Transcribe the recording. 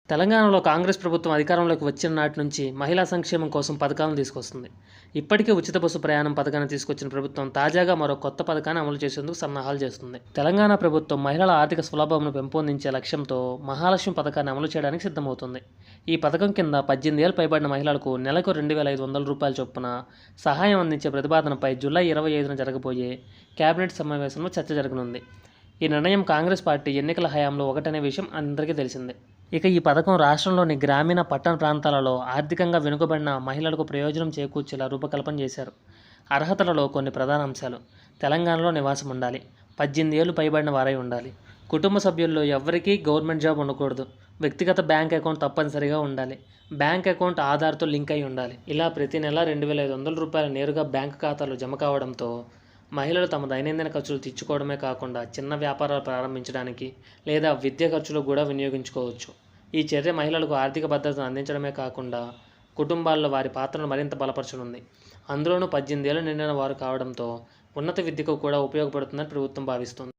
తెలంగాణలో కాంగ్రెస్ ప్రభుత్వం అధికారంలోకి వచ్చిన నాటి నుంచి మహిళా సంక్షేమం కోసం పథకాలను తీసుకొస్తుంది. ఇప్పటికే ఉచిత బస్సు ప్రయాణం పథకాన్ని తీసుకొచ్చిన ప్రభుత్వం తాజాగా మరో కొత్త పథకాన్ని అమలు చేసేందుకు సన్నాహాలు చేస్తుంది. తెలంగాణ ప్రభుత్వం మహిళల ఆర్థిక స్వలాభంను పెంపొందించే లక్ష్యంతో మహాలక్ష్మి పథకాన్ని అమలు చేయడానికి సిద్ధమవుతుంది. ఈ పథకం కింద 18 ఏళ్లు పైబడిన మహిళలకు నెలకు 2,500 రూపాయల చొప్పున సహాయం అందించే ప్రతిపాదనపై జూలై 25న జరగబోయే కేబినెట్ సమావేశంలో చర్చ జరగనుంది. ఈ నిర్ణయం కాంగ్రెస్ పార్టీ ఎన్నికల హయాంలో ఒకటనే విషయం అందరికీ తెలిసిందే. ఇక ఈ పథకం రాష్ట్రంలోని గ్రామీణ, పట్టణ ప్రాంతాలలో ఆర్థికంగా వెనుకబడిన మహిళలకు ప్రయోజనం చేకూర్చేలా రూపకల్పన చేశారు. అర్హతలలో కొన్ని ప్రధాన అంశాలు: తెలంగాణలో నివాసం ఉండాలి, 18 ఏళ్లు పైబడిన వారై ఉండాలి, కుటుంబ సభ్యుల్లో ఎవరికీ గవర్నమెంట్ జాబ్ ఉండకూడదు, వ్యక్తిగత బ్యాంక్ అకౌంట్ తప్పనిసరిగా ఉండాలి, బ్యాంక్ అకౌంట్ ఆధార్తో లింక్ అయి ఉండాలి. ఇలా ప్రతి నెల 2,500 రూపాయలు నేరుగా బ్యాంకు ఖాతాలో జమ కావడంతో మహిళలు తమ దైనందిన ఖర్చులు తీర్చుకోవడమే కాకుండా చిన్న వ్యాపారాలు ప్రారంభించడానికి లేదా విద్య ఖర్చులకు కూడా వినియోగించుకోవచ్చు. ఈ చర్య మహిళలకు ఆర్థిక భద్రతను అందించడమే కాకుండా కుటుంబాల్లో వారి పాత్రను మరింత బలపరచనుంది. అందులోనూ 18 ఏళ్లు నిండిన వారు కావడంతో ఉన్నత విద్యకు కూడా ఉపయోగపడుతుందని ప్రభుత్వం భావిస్తుంది.